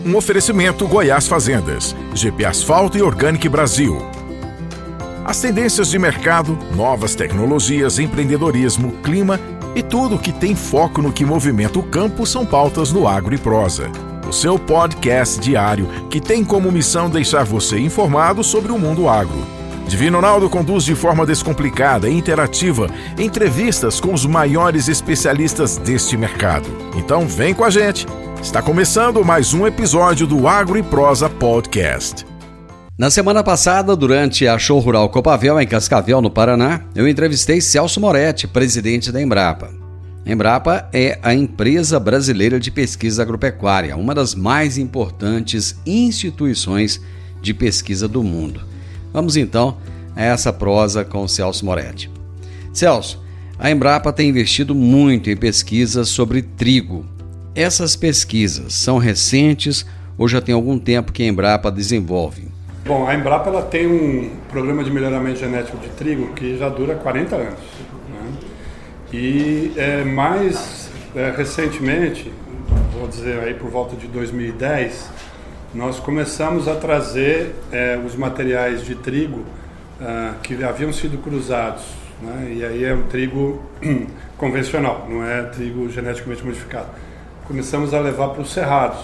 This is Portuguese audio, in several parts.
Um oferecimento Goiás Fazendas, GP Asfalto e Organic Brasil. As tendências de mercado, novas tecnologias, empreendedorismo, clima e tudo que tem foco no que movimenta o campo são pautas no Agro e Prosa. O seu podcast diário que tem como missão deixar você informado sobre o mundo agro. Divino Ronaldo conduz de forma descomplicada e interativa entrevistas com os maiores especialistas deste mercado. Então vem com a gente! Está começando mais um episódio do Agro e Prosa Podcast. Na semana passada, durante a Show Rural Copavel, em Cascavel, no Paraná, eu entrevistei Celso Moretti, presidente da Embrapa. A Embrapa é a empresa brasileira de pesquisa agropecuária, uma das mais importantes instituições de pesquisa do mundo. Vamos então a essa prosa com o Celso Moretti. Celso, a Embrapa tem investido muito em pesquisas sobre trigo. Essas pesquisas são recentes ou já tem algum tempo que a Embrapa desenvolve? Bom, a Embrapa ela tem um programa de melhoramento genético de trigo que já dura 40 anos. Né? E mais recentemente, vou dizer aí por volta de 2010, nós começamos a trazer os materiais de trigo que haviam sido cruzados. Né? E aí é um trigo convencional, não é trigo geneticamente modificado. Começamos a levar para os cerrados.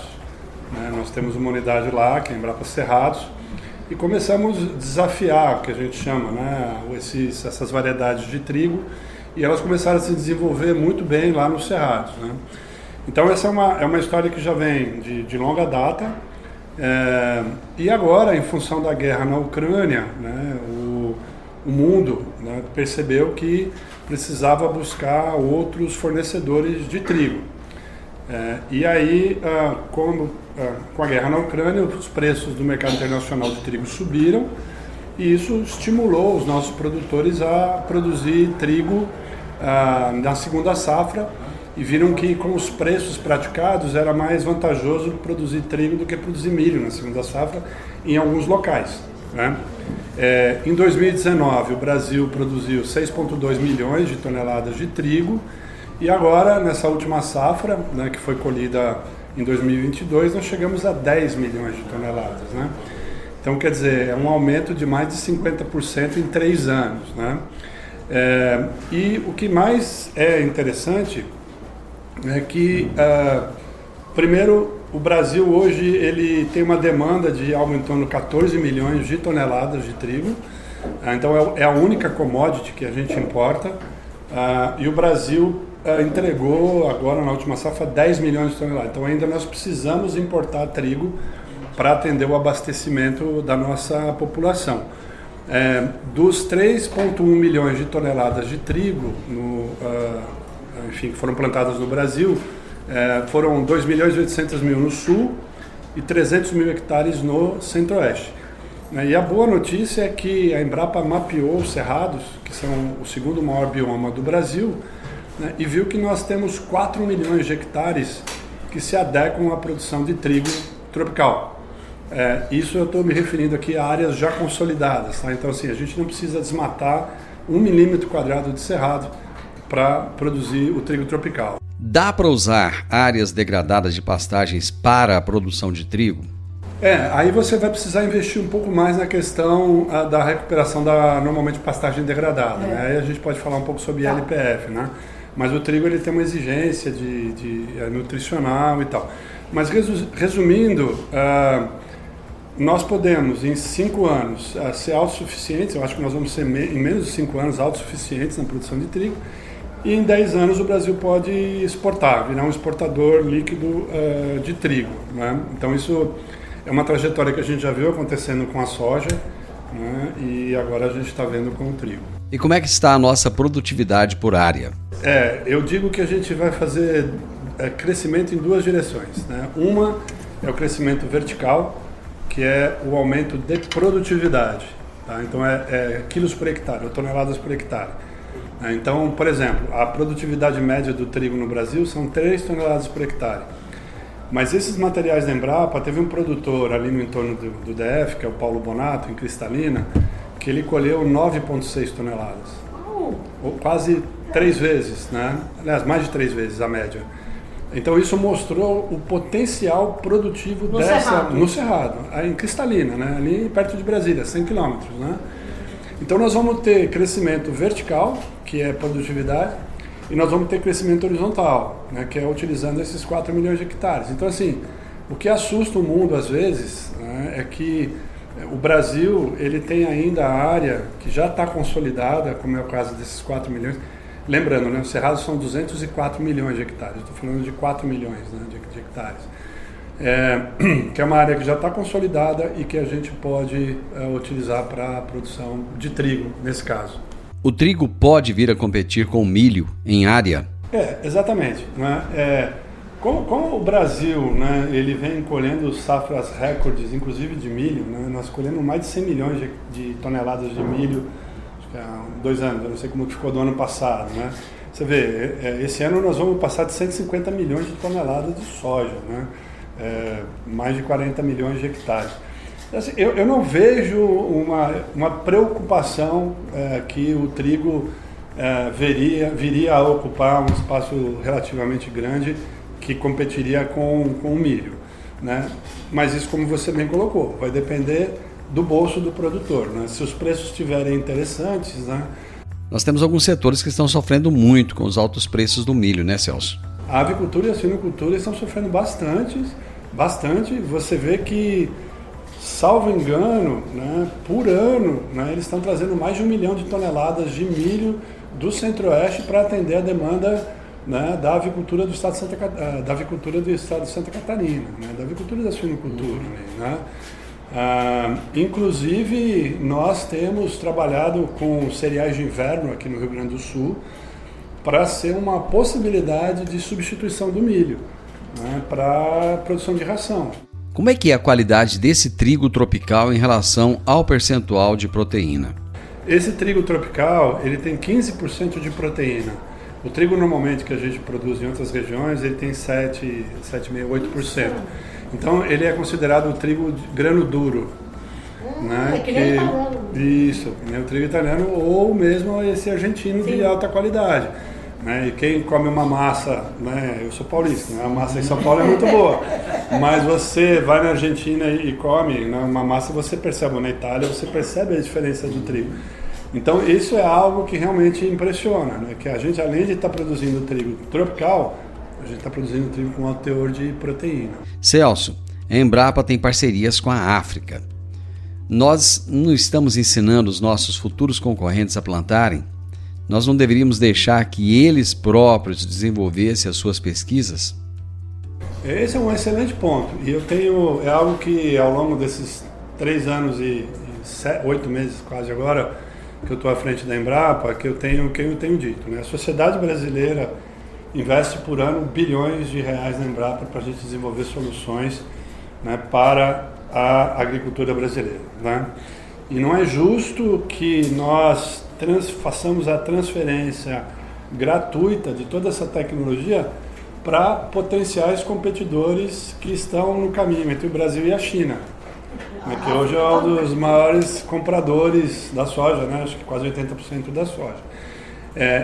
Né? Nós temos uma unidade lá, que é a Embrapa Cerrados, e começamos a desafiar, o que a gente chama, né? Essas variedades de trigo, e elas começaram a se desenvolver muito bem lá nos cerrados. Né? Então essa é uma história que já vem de longa data, e agora, em função da guerra na Ucrânia, né, o mundo, né, percebeu que precisava buscar outros fornecedores de trigo. E aí, com a guerra na Ucrânia, os preços do mercado internacional de trigo subiram e isso estimulou os nossos produtores a produzir trigo na segunda safra e viram que com os preços praticados era mais vantajoso produzir trigo do que produzir milho na segunda safra em alguns locais. Né? Em 2019, o Brasil produziu 6,2 milhões de toneladas de trigo. E agora, nessa última safra, né, que foi colhida em 2022, nós chegamos a 10 milhões de toneladas. Né? Então, quer dizer, é um aumento de mais de 50% em 3 anos. Né? E o que mais é interessante é que, primeiro, o Brasil hoje ele tem uma demanda de algo em torno de 14 milhões de toneladas de trigo. Então, é a única commodity que a gente importa. E o Brasil entregou agora na última safra 10 milhões de toneladas. Então ainda nós precisamos importar trigo para atender o abastecimento da nossa população. Dos 3,1 milhões de toneladas de trigo que foram plantadas no Brasil, foram 2 milhões e 800 mil no sul e 300 mil hectares no centro-oeste. E a boa notícia é que a Embrapa mapeou os cerrados, que são o segundo maior bioma do Brasil, né, e viu que nós temos 4 milhões de hectares que se adequam à produção de trigo tropical. Isso eu estou me referindo aqui a áreas já consolidadas. Tá? Então, assim, a gente não precisa desmatar 1 milímetro quadrado de cerrado para produzir o trigo tropical. Dá para usar áreas degradadas de pastagens para a produção de trigo? Aí você vai precisar investir um pouco mais na questão da recuperação da, normalmente, pastagem degradada. Né? Aí a gente pode falar um pouco sobre LPF, né? Mas o trigo ele tem uma exigência de nutricional e tal. Mas resumindo, nós podemos em 5 anos ser autossuficientes, eu acho que nós vamos ser em menos de 5 anos autossuficientes na produção de trigo, e em 10 anos o Brasil pode exportar, virar um exportador líquido de trigo. Né? Então isso é uma trajetória que a gente já viu acontecendo com a soja, né? E agora a gente está vendo com o trigo. E como é que está a nossa produtividade por área? Eu digo que a gente vai fazer crescimento em 2 direções. Né? Uma é o crescimento vertical, que é o aumento de produtividade. Tá? Então é quilos por hectare, ou toneladas por hectare. Então, por exemplo, a produtividade média do trigo no Brasil são 3 toneladas por hectare. Mas esses materiais da Embrapa, teve um produtor ali no entorno do DF, que é o Paulo Bonato, em Cristalina, que ele colheu 9,6 toneladas. Ou quase 3 vezes, né? Aliás, mais de 3 vezes a média. Então isso mostrou o potencial produtivo no Cerrado, em Cristalina, né? Ali perto de Brasília, 100 quilômetros, né? Então nós vamos ter crescimento vertical, que é produtividade, e nós vamos ter crescimento horizontal, né? Que é utilizando esses 4 milhões de hectares. Então assim, o que assusta o mundo às vezes, né, é que o Brasil ele tem ainda a área que já está consolidada, como é o caso desses 4 milhões. Lembrando, né, o Cerrado são 204 milhões de hectares, estou falando de 4 milhões, né, de hectares. Que é uma área que já está consolidada e que a gente pode utilizar para a produção de trigo, nesse caso. O trigo pode vir a competir com o milho em área? Exatamente. Né? Como o Brasil, né, ele vem colhendo safras recordes, inclusive de milho, né, nós colhemos mais de 100 milhões de toneladas de milho há 2 anos, eu não sei como ficou do ano passado, né? Você vê, esse ano nós vamos passar de 150 milhões de toneladas de soja, né? Mais de 40 milhões de hectares. Assim, eu não vejo uma preocupação que o trigo viria a ocupar um espaço relativamente grande que competiria com o milho, né? Mas isso, como você bem colocou, vai depender do bolso do produtor, né? Se os preços estiverem interessantes, né? Nós temos alguns setores que estão sofrendo muito com os altos preços do milho, né, Celso? A avicultura e a suinocultura estão sofrendo bastante. Você vê que, salvo engano, né, por ano, né, eles estão trazendo mais de 1 milhão de toneladas de milho do Centro-Oeste para atender a demanda, né, da avicultura do estado de Santa Catarina, né, da avicultura e da suinocultura, né? Inclusive, nós temos trabalhado com cereais de inverno aqui no Rio Grande do Sul para ser uma possibilidade de substituição do milho, né, para produção de ração. Como é que é a qualidade desse trigo tropical em relação ao percentual de proteína? Esse trigo tropical, ele tem 15% de proteína. O trigo normalmente que a gente produz em outras regiões, ele tem 7,5%, 8%. Então ele é considerado o trigo de grano duro. Né? Isso, né? O trigo italiano ou mesmo esse argentino de alta qualidade. Né? E quem come uma massa, né? Eu sou paulista, né? A massa em São Paulo é muito boa, mas você vai na Argentina e come, né, uma massa, você percebe, ou na Itália você percebe a diferença do trigo. Então isso é algo que realmente impressiona, né? Que a gente, além de estar produzindo trigo tropical, a gente está produzindo trigo com alto teor de proteína. Celso, a Embrapa tem parcerias com a África. Nós não estamos ensinando os nossos futuros concorrentes a plantarem? Nós não deveríamos deixar que eles próprios desenvolvessem as suas pesquisas? Esse é um excelente ponto. E é algo que ao longo desses 3 anos e 8 meses quase agora, que eu estou à frente da Embrapa, que eu tenho dito, né? A sociedade brasileira investe por ano bilhões de reais na Embrapa para a gente desenvolver soluções, né, para a agricultura brasileira, né? E não é justo que nós façamos a transferência gratuita de toda essa tecnologia para potenciais competidores que estão no caminho entre o Brasil e a China, né, que hoje é um dos maiores compradores da soja, né, acho que quase 80% da soja.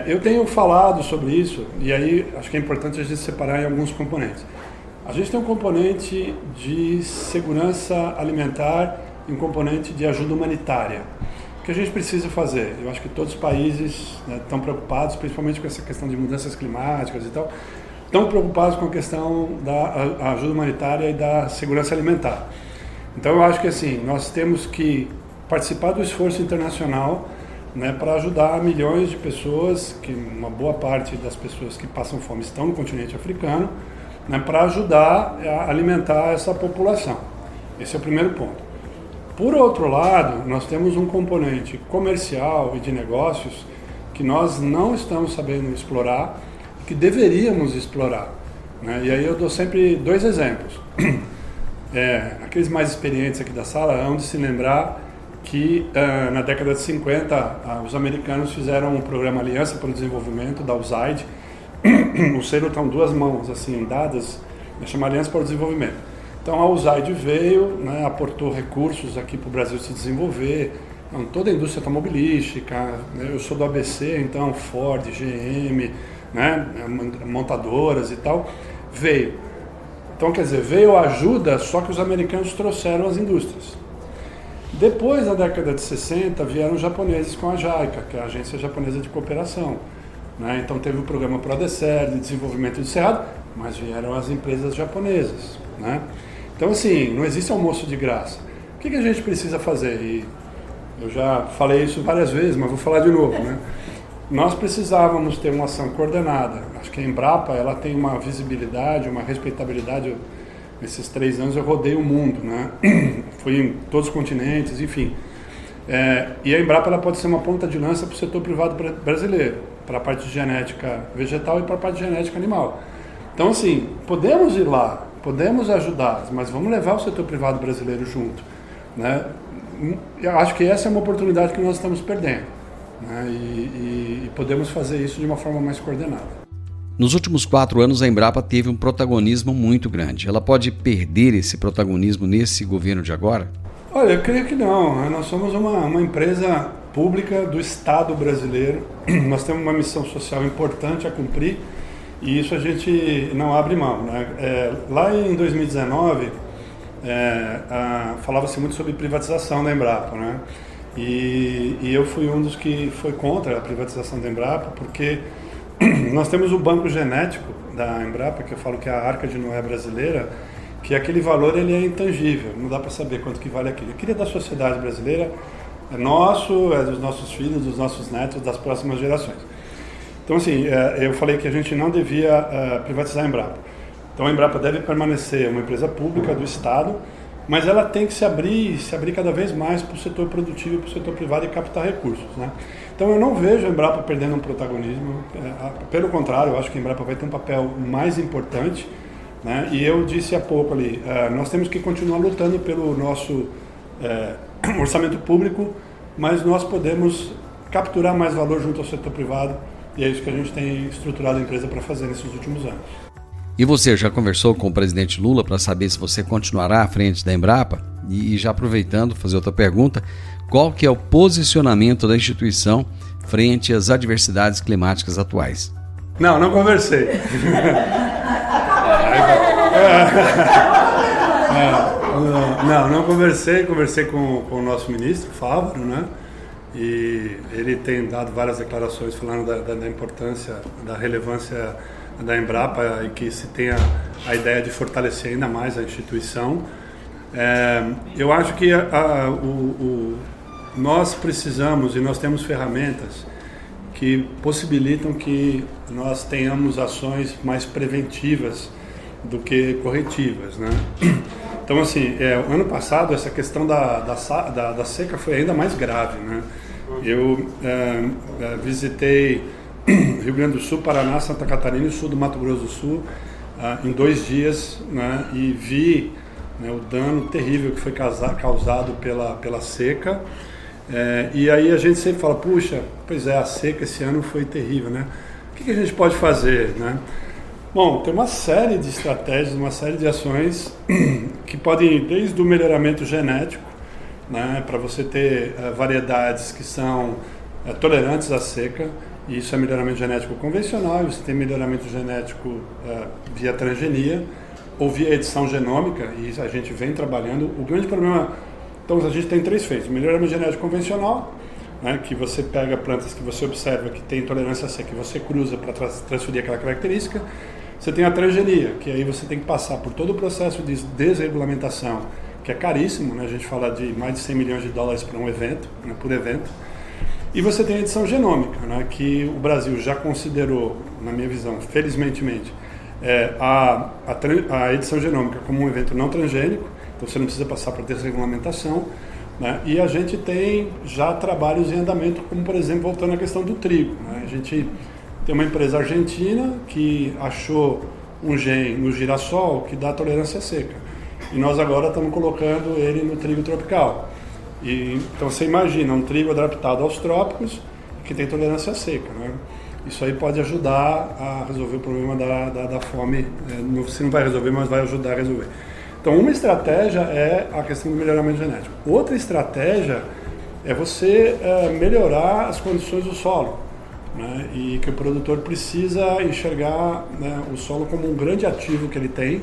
Eu tenho falado sobre isso, e aí acho que é importante a gente separar em alguns componentes. A gente tem um componente de segurança alimentar e um componente de ajuda humanitária. O que a gente precisa fazer? Eu acho que todos os países, né, estão preocupados, principalmente com essa questão de mudanças climáticas e tal, estão preocupados com a questão da ajuda humanitária e da segurança alimentar. Então eu acho que assim, nós temos que participar do esforço internacional, né, para ajudar milhões de pessoas, que uma boa parte das pessoas que passam fome estão no continente africano, né, para ajudar a alimentar essa população. Esse é o primeiro ponto. Por outro lado, nós temos um componente comercial e de negócios que nós não estamos sabendo explorar, que deveríamos explorar, né? E aí eu dou sempre 2 exemplos. Aqueles mais experientes aqui da sala hão de se lembrar que na década de 50 os americanos fizeram um programa Aliança para o Desenvolvimento, da USAID. O selo estão 2 mãos assim dadas, chama Aliança para o Desenvolvimento. Então a USAID veio, né, aportou recursos aqui para o Brasil se desenvolver, então, toda a indústria automobilística, né, eu sou do ABC, então Ford, GM, né, montadoras e tal, veio. Então, quer dizer, veio ajuda, só que os americanos trouxeram as indústrias. Depois da década de 60, vieram os japoneses com a JICA, que é a Agência Japonesa de Cooperação. Né? Então teve o programa PRODECER, de desenvolvimento do Cerrado, mas vieram as empresas japonesas. Né? Então, assim, não existe almoço de graça. O que a gente precisa fazer? E eu já falei isso várias vezes, mas vou falar de novo. Né? Nós precisávamos ter uma ação coordenada. Acho que a Embrapa ela tem uma visibilidade, uma respeitabilidade. Nesses 3 anos eu rodei o mundo, né? Fui em todos os continentes, enfim. E a Embrapa ela pode ser uma ponta de lança para o setor privado brasileiro, para a parte de genética vegetal e para a parte de genética animal. Então, assim, podemos ir lá, podemos ajudar, mas vamos levar o setor privado brasileiro junto. Né? Eu acho que essa é uma oportunidade que nós estamos perdendo. Né? E podemos fazer isso de uma forma mais coordenada. Nos últimos 4 anos, a Embrapa teve um protagonismo muito grande. Ela pode perder esse protagonismo nesse governo de agora? Olha, eu creio que não. Nós somos uma empresa pública do Estado brasileiro. Nós temos uma missão social importante a cumprir e isso a gente não abre mão. Né? Lá em 2019, falava-se muito sobre privatização da Embrapa. Né? E eu fui um dos que foi contra a privatização da Embrapa, porque nós temos o banco genético da Embrapa, que eu falo que é a Arca de Noé brasileira, que aquele valor ele é intangível, não dá para saber quanto que vale aquilo. Eu queria da sociedade brasileira, é nosso, é dos nossos filhos, dos nossos netos, das próximas gerações. Então, assim, eu falei que a gente não devia privatizar a Embrapa. Então, a Embrapa deve permanecer uma empresa pública do Estado, mas ela tem que se abrir cada vez mais para o setor produtivo e para o setor privado e captar recursos. Né? Então eu não vejo a Embrapa perdendo um protagonismo, pelo contrário, eu acho que a Embrapa vai ter um papel mais importante. Né? E eu disse há pouco ali, nós temos que continuar lutando pelo nosso orçamento público, mas nós podemos capturar mais valor junto ao setor privado e é isso que a gente tem estruturado a empresa para fazer nesses últimos anos. E você já conversou com o presidente Lula para saber se você continuará à frente da Embrapa? E já aproveitando, fazer outra pergunta, qual que é o posicionamento da instituição frente às adversidades climáticas atuais? Não conversei. Não conversei. Conversei com o nosso ministro, Fávaro, né? E ele tem dado várias declarações falando da importância, da relevância da Embrapa e que se tenha a ideia de fortalecer ainda mais a instituição. Eu acho que nós precisamos e nós temos ferramentas que possibilitam que nós tenhamos ações mais preventivas do que corretivas, né? Então, assim, ano passado essa questão da seca foi ainda mais grave, né? Eu visitei Rio Grande do Sul, Paraná, Santa Catarina e sul do Mato Grosso do Sul em 2 dias, né? E vi, né, o dano terrível que foi causado pela seca. E aí a gente sempre fala, puxa, pois a seca esse ano foi terrível, né? O que a gente pode fazer, né? Bom, tem uma série de estratégias, uma série de ações que podem ir desde o melhoramento genético, né, para você ter variedades que são tolerantes à seca, e isso é melhoramento genético convencional, você tem melhoramento genético via transgenia ou via edição genômica, e a gente vem trabalhando. O grande problema, então a gente tem 3 feitos: melhoramento genético convencional, né, que você pega plantas que você observa que tem tolerância à seca e você cruza para transferir aquela característica. Você tem a transgenia, que aí você tem que passar por todo o processo de desregulamentação, que é caríssimo, né? A gente fala de mais de 100 milhões de dólares para um evento, né, por evento. E você tem a edição genômica, né, que o Brasil já considerou, na minha visão, felizmente, a edição genômica como um evento não transgênico, então você não precisa passar por desregulamentação, né? E a gente tem já trabalhos em andamento, como por exemplo, voltando à questão do trigo, né? A gente tem uma empresa argentina que achou um gene no girassol que dá tolerância à seca. E nós agora estamos colocando ele no trigo tropical. Então você imagina um trigo adaptado aos trópicos que tem tolerância à seca, né? Isso aí pode ajudar a resolver o problema da fome. Você não vai resolver, mas vai ajudar a resolver. Então uma estratégia é a questão do melhoramento genético. Outra estratégia é você melhorar as condições do solo. né, e que o produtor precisa enxergar, né, o solo como um grande ativo que ele tem,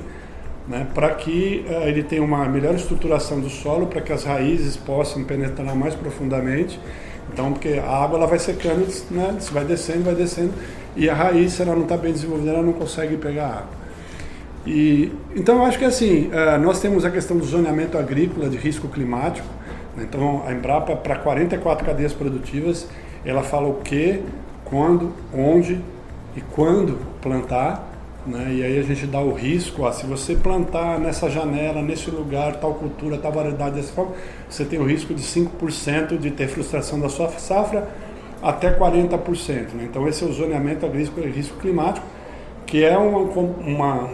né, para que ele tenha uma melhor estruturação do solo, para que as raízes possam penetrar mais profundamente. Então, porque a água ela vai secando, né, vai descendo, e a raiz, se ela não está bem desenvolvida, ela não consegue pegar água. Então, eu acho que assim, nós temos a questão do zoneamento agrícola de risco climático, né, então a Embrapa, para 44 cadeias produtivas, ela fala o que, quando, onde e quando plantar, né? E aí a gente dá o risco, se você plantar nessa janela, nesse lugar, tal cultura, tal variedade dessa forma, você tem o risco de 5% de ter frustração da sua safra até 40%. Né? Então esse é o zoneamento agrícola e risco climático, que é uma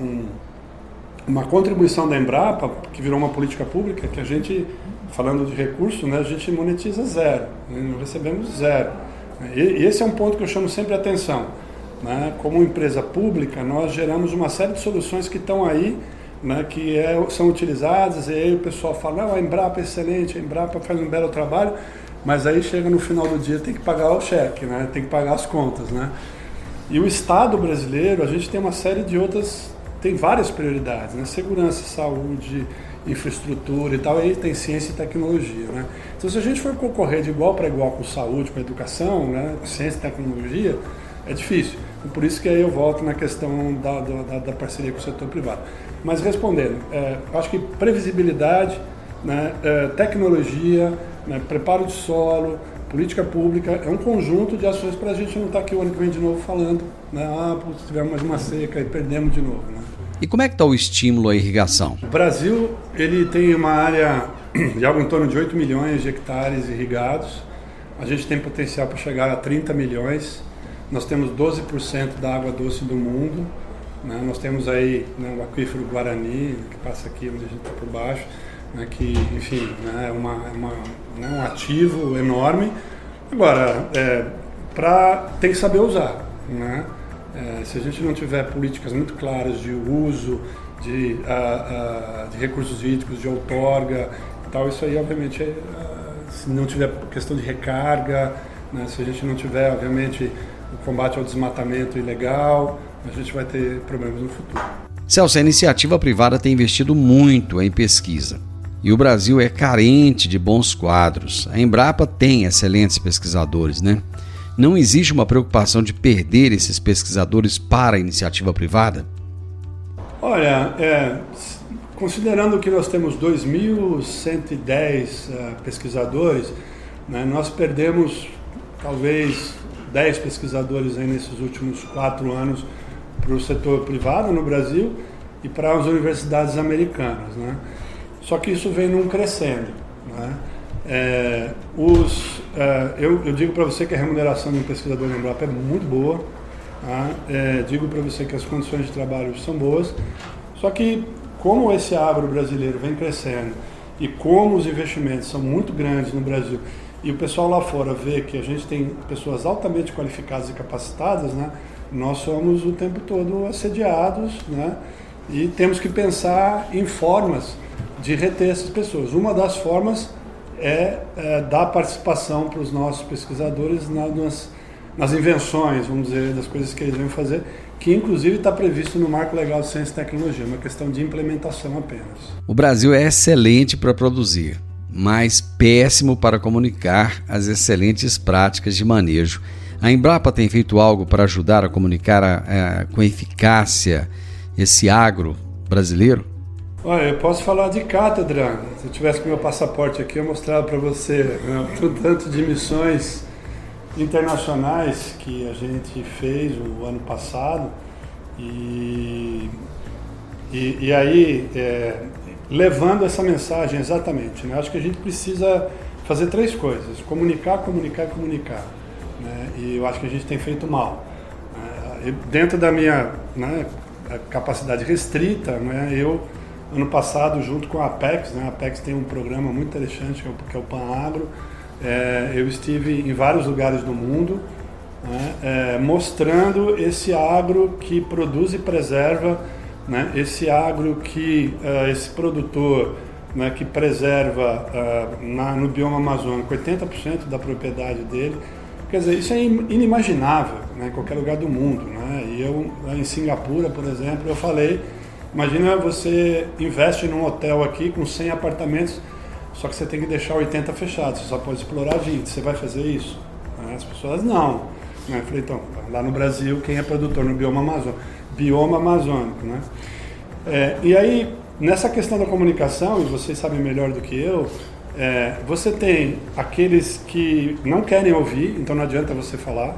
contribuição da Embrapa, que virou uma política pública, que a gente, falando de recurso, né, a gente monetiza zero, né? Não recebemos zero. E esse é um ponto que eu chamo sempre a atenção. Né? Como empresa pública, nós geramos uma série de soluções que estão aí, né, que são utilizadas, e aí o pessoal fala, não, a Embrapa é excelente, a Embrapa faz um belo trabalho, mas aí chega no final do dia, tem que pagar o cheque, né? Tem que pagar as contas. Né? E o Estado brasileiro, a gente tem uma série de outras, tem várias prioridades, né? Segurança, saúde, infraestrutura e tal, aí tem ciência e tecnologia. Né? Então, se a gente for concorrer de igual para igual com saúde, com educação, né, com ciência e tecnologia, é difícil. Por isso que aí eu volto na questão da parceria com o setor privado. Mas respondendo, acho que previsibilidade, né, tecnologia, né, preparo de solo, política pública, é um conjunto de ações para a gente não estar aqui o ano que vem de novo falando, né, tivemos mais uma seca e perdemos de novo. Né? E como é que está o estímulo à irrigação? O Brasil ele tem uma área de algo em torno de 8 milhões de hectares irrigados. A gente tem potencial para chegar a 30 milhões. Nós temos 12% da água doce do mundo, né? Nós temos aí, né, o aquífero Guarani, que passa aqui onde a gente está por baixo, né, que, enfim, né, é um ativo enorme. Agora, tem que saber usar. Né? Se a gente não tiver políticas muito claras de uso, de recursos hídricos, de outorga e tal, isso aí, obviamente, se não tiver questão de recarga, né, se a gente não tiver, obviamente, o combate ao desmatamento ilegal, a gente vai ter problemas no futuro. Celso, a iniciativa privada tem investido muito em pesquisa e o Brasil é carente de bons quadros. A Embrapa tem excelentes pesquisadores, né? Não existe uma preocupação de perder esses pesquisadores para a iniciativa privada? Olha, considerando que nós temos 2.110 pesquisadores, né, nós perdemos talvez 10 pesquisadores aí nesses últimos 4 anos para o setor privado no Brasil e para as universidades americanas. Né? Só que isso vem num crescendo. Né? Eu digo para você que a remuneração de um pesquisador na Embrapa é muito boa. Tá? Digo para você que as condições de trabalho são boas. Só que como esse agro brasileiro vem crescendo e como os investimentos são muito grandes no Brasil, e o pessoal lá fora vê que a gente tem pessoas altamente qualificadas e capacitadas, né? Nós somos o tempo todo assediados, né? E temos que pensar em formas de reter essas pessoas. Uma das formas é dar participação para os nossos pesquisadores nas invenções, vamos dizer, das coisas que eles vêm fazer, que inclusive está previsto no Marco Legal de Ciência e Tecnologia, uma questão de implementação apenas. O Brasil é excelente para produzir, mas péssimo para comunicar as excelentes práticas de manejo. A Embrapa tem feito algo para ajudar a comunicar com eficácia esse agro brasileiro? Olha, eu posso falar de cátedra. Se eu tivesse com meu passaporte aqui, eu mostrava para você, né, o tanto de missões internacionais que a gente fez o ano passado e aí levando essa mensagem exatamente, né? Acho que a gente precisa fazer 3 coisas: comunicar, comunicar e comunicar, né? E eu acho que a gente tem feito mal, né? Dentro da minha, né, capacidade restrita, né, eu ano passado, junto com a Apex, né, a Apex tem um programa muito interessante que é o PanAgro. Eu estive em vários lugares do mundo, né, mostrando esse agro que produz e preserva, né, esse agro que esse produtor, né, que preserva no bioma amazônico 80% da propriedade dele. quer dizer, isso é inimaginável, né, em qualquer lugar do mundo, né? E eu, em Singapura, por exemplo, eu falei, imagina você investe num hotel aqui com 100 apartamentos, só que você tem que deixar 80 fechados, você só pode explorar 20, você vai fazer isso? As pessoas não. Eu falei, então, lá no Brasil, quem é produtor no bioma amazônico, né? E aí, nessa questão da comunicação, e vocês sabem melhor do que eu, você tem aqueles que não querem ouvir, então não adianta você falar,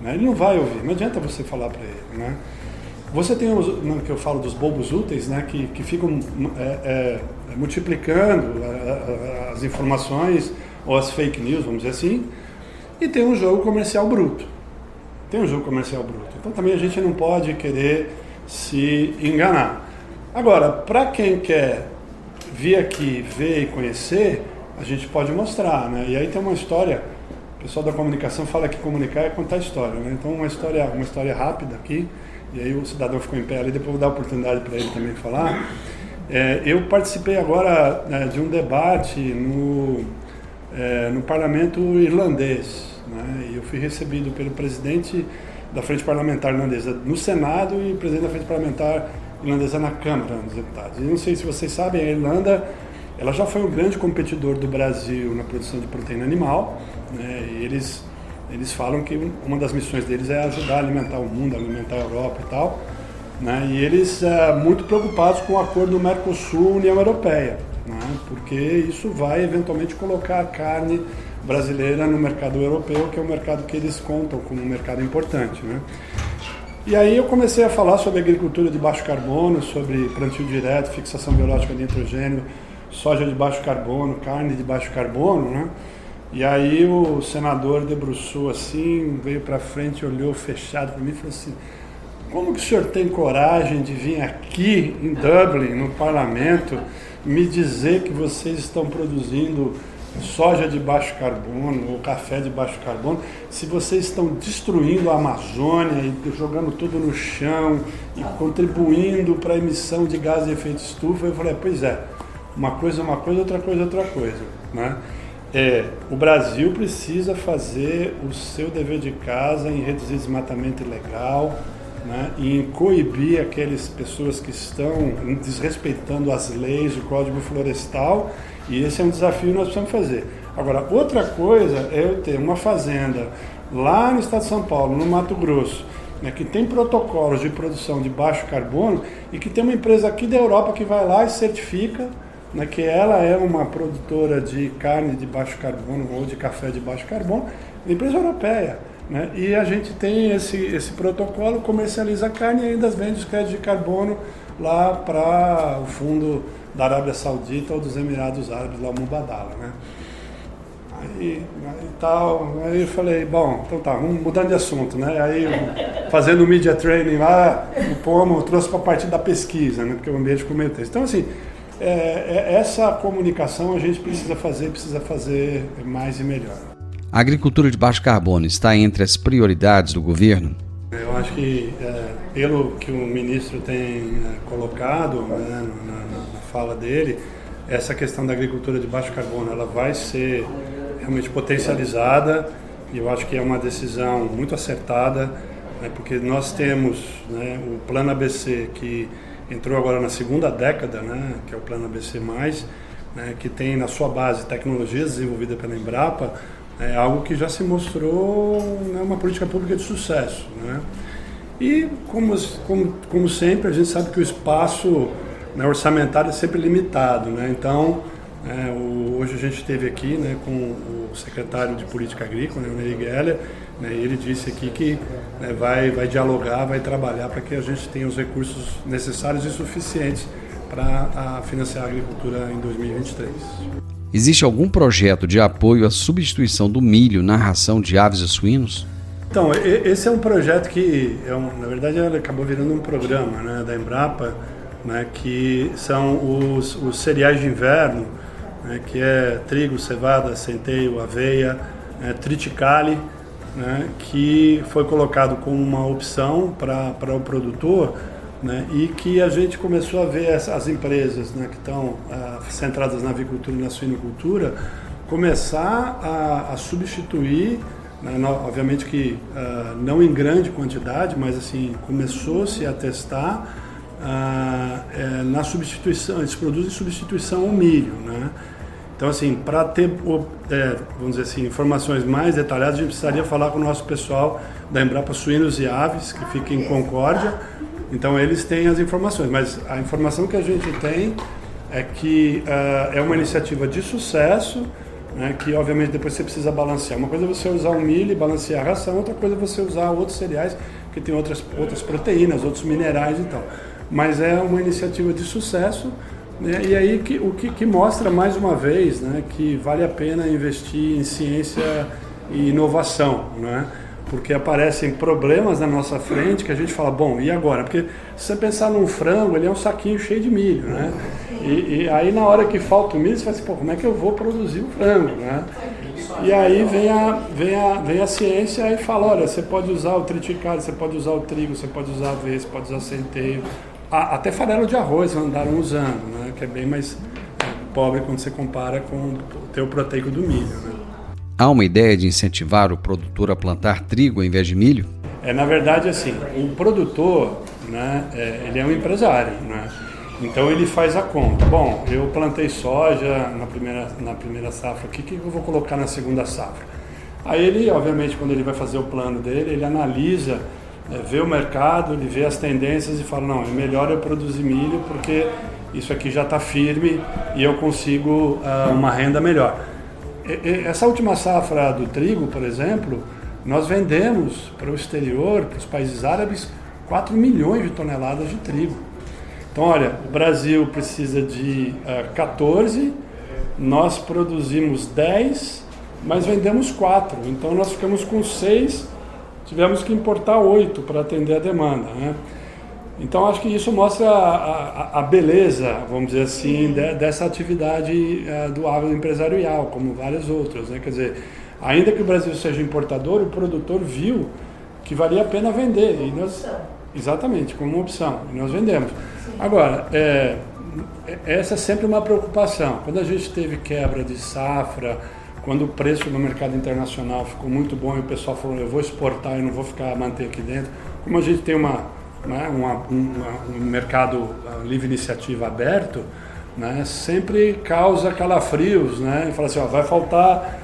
né? Ele não vai ouvir, não adianta você falar para ele, né? Você tem os, que eu falo dos bobos úteis, né? Que ficam multiplicando as informações ou as fake news, vamos dizer assim, e tem um jogo comercial bruto. Então também a gente não pode querer se enganar. Agora, para quem quer vir aqui, ver e conhecer, a gente pode mostrar, né? E aí tem uma história, o pessoal da comunicação fala que comunicar é contar história, né? Então uma história rápida aqui, e aí o cidadão ficou em pé ali, depois eu vou dar a oportunidade para ele também falar. Eu participei agora de um debate no parlamento irlandês, né? E eu fui recebido pelo presidente da Frente Parlamentar Irlandesa no Senado e o presidente da Frente Parlamentar Irlandesa na Câmara dos Deputados. E não sei se vocês sabem, a Irlanda ela já foi um grande competidor do Brasil na produção de proteína animal, né? E eles falam que uma das missões deles é ajudar a alimentar o mundo, alimentar a Europa e tal, né? E eles muito preocupados com o acordo do Mercosul-União Europeia, né? Porque isso vai eventualmente colocar a carne brasileira no mercado europeu, que é um mercado que eles contam como um mercado importante, né? E aí eu comecei a falar sobre agricultura de baixo carbono, sobre plantio direto, fixação biológica de nitrogênio, soja de baixo carbono, carne de baixo carbono, né? E aí o senador debruçou assim, veio para frente, olhou fechado para mim e falou assim: como que o senhor tem coragem de vir aqui em Dublin, no parlamento, me dizer que vocês estão produzindo soja de baixo carbono ou café de baixo carbono, se vocês estão destruindo a Amazônia e jogando tudo no chão e contribuindo para a emissão de gás de efeito estufa? Eu falei, pois é, uma coisa é uma coisa, outra coisa é outra coisa, né? O Brasil precisa fazer o seu dever de casa em reduzir desmatamento ilegal, né, e em coibir aquelas pessoas que estão desrespeitando as leis, o Código Florestal, e esse é um desafio que nós precisamos fazer. Agora, outra coisa é eu ter uma fazenda lá no estado de São Paulo, no Mato Grosso, né, que tem protocolos de produção de baixo carbono e que tem uma empresa aqui da Europa que vai lá e certifica, né, que ela é uma produtora de carne de baixo carbono ou de café de baixo carbono, empresa europeia, né? E a gente tem esse protocolo, comercializa a carne e ainda vende os créditos de carbono lá para o fundo da Arábia Saudita ou dos Emirados Árabes, lá o Mubadala, né? Aí eu falei, bom, então tá, vamos mudando de assunto, né? Aí fazendo o media training lá, o Pomo trouxe para a parte da pesquisa, né? Porque o ambiente ficou meio tenso. Então assim, essa comunicação a gente precisa fazer mais e melhor. A agricultura de baixo carbono está entre as prioridades do governo? Eu acho que, pelo que o ministro tem colocado, né, na fala dele, essa questão da agricultura de baixo carbono ela vai ser realmente potencializada, e eu acho que é uma decisão muito acertada, né, porque nós temos, né, o Plano ABC, que entrou agora na segunda década, né, que é o Plano ABC+, né, que tem na sua base tecnologias desenvolvidas pela Embrapa, é algo que já se mostrou, né, uma política pública de sucesso, né? E como sempre, a gente sabe que o espaço, né, orçamentário é sempre limitado, né? Então, hoje a gente esteve aqui, né, com o secretário de Política Agrícola, né, o Neri Geller, né, e ele disse aqui que, né, vai dialogar, vai trabalhar para que a gente tenha os recursos necessários e suficientes para financiar a agricultura em 2023. Existe algum projeto de apoio à substituição do milho na ração de aves e suínos? Então, esse é um projeto que, na verdade, ele acabou virando um programa, né, da Embrapa, né, que são os cereais de inverno, né, que é trigo, cevada, centeio, aveia, triticale, né, que foi colocado como uma opção para o produtor, né, e que a gente começou a ver as empresas, né, que estão centradas na avicultura e na suinocultura começar a substituir Obviamente que não em grande quantidade, mas assim, começou-se a testar na substituição, eles produzem substituição ao milho, né? Então, assim, para ter, vamos dizer assim, informações mais detalhadas, a gente precisaria falar com o nosso pessoal da Embrapa Suínos e Aves, que fica em Concórdia. Então, eles têm as informações, mas a informação que a gente tem é que é uma iniciativa de sucesso, né, que obviamente depois você precisa balancear. Uma coisa é você usar o milho e balancear a ração, outra coisa é você usar outros cereais que tem outras proteínas, outros minerais e tal. Mas é uma iniciativa de sucesso, né, e aí o que mostra mais uma vez, né, que vale a pena investir em ciência e inovação, né, porque aparecem problemas na nossa frente que a gente fala, bom, e agora? Porque se você pensar num frango, ele é um saquinho cheio de milho, né? E aí na hora que falta o milho, você fala assim, pô, como é que eu vou produzir o frango, né? E aí vem a ciência e fala, olha, você pode usar o triticale, você pode usar o trigo, você pode usar aveia, você pode usar centeio, até farelo de arroz andaram usando, né? Que é bem mais pobre quando você compara com o teu proteico do milho, né? Há uma ideia de incentivar o produtor a plantar trigo em vez de milho? Na verdade, assim, o produtor, né, ele é um empresário, né? Então ele faz a conta. Bom, eu plantei soja na primeira safra, o que eu vou colocar na segunda safra? Aí ele, obviamente, quando ele vai fazer o plano dele, ele analisa, vê o mercado, ele vê as tendências e fala, não, é melhor eu produzir milho porque isso aqui já está firme e eu consigo uma renda melhor. Essa última safra do trigo, por exemplo, nós vendemos para o exterior, para os países árabes, 4 milhões de toneladas de trigo. Então, olha, o Brasil precisa de 14, nós produzimos 10, mas vendemos 4. Então, nós ficamos com 6, tivemos que importar 8 para atender a demanda, né? Então, acho que isso mostra a beleza, vamos dizer assim, dessa atividade do agroempresarial, como várias outras, né? Quer dizer, ainda que o Brasil seja importador, o produtor viu que valia a pena vender. E nós, exatamente, como uma opção. E nós vendemos. Agora, essa é sempre uma preocupação. Quando a gente teve quebra de safra, quando o preço no mercado internacional ficou muito bom e o pessoal falou, eu vou exportar e não vou manter aqui dentro, como a gente tem um mercado livre iniciativa aberto, né, sempre causa calafrios, né, e fala assim, vai faltar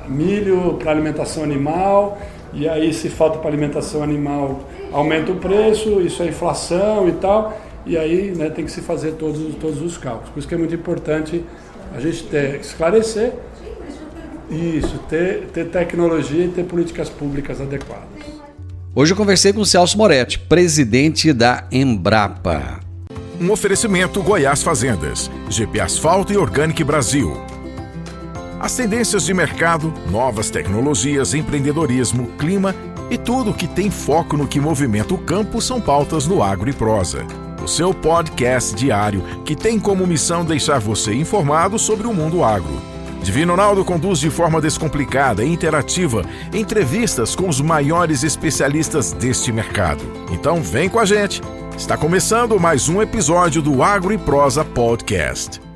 milho para alimentação animal, e aí se falta para alimentação animal aumenta o preço, isso é inflação e tal, e aí, né, tem que se fazer todos os cálculos. Por isso que é muito importante a gente esclarecer isso, ter tecnologia e ter políticas públicas adequadas. Hoje eu conversei com o Celso Moretti, presidente da Embrapa. Um oferecimento Goiás Fazendas, GP Asfalto e Organic Brasil. As tendências de mercado, novas tecnologias, empreendedorismo, clima e tudo que tem foco no que movimenta o campo são pautas no Agro e Prosa. O seu podcast diário que tem como missão deixar você informado sobre o mundo agro. Divino Ronaldo conduz de forma descomplicada e interativa entrevistas com os maiores especialistas deste mercado. Então vem com a gente. Está começando mais um episódio do Agro e Prosa Podcast.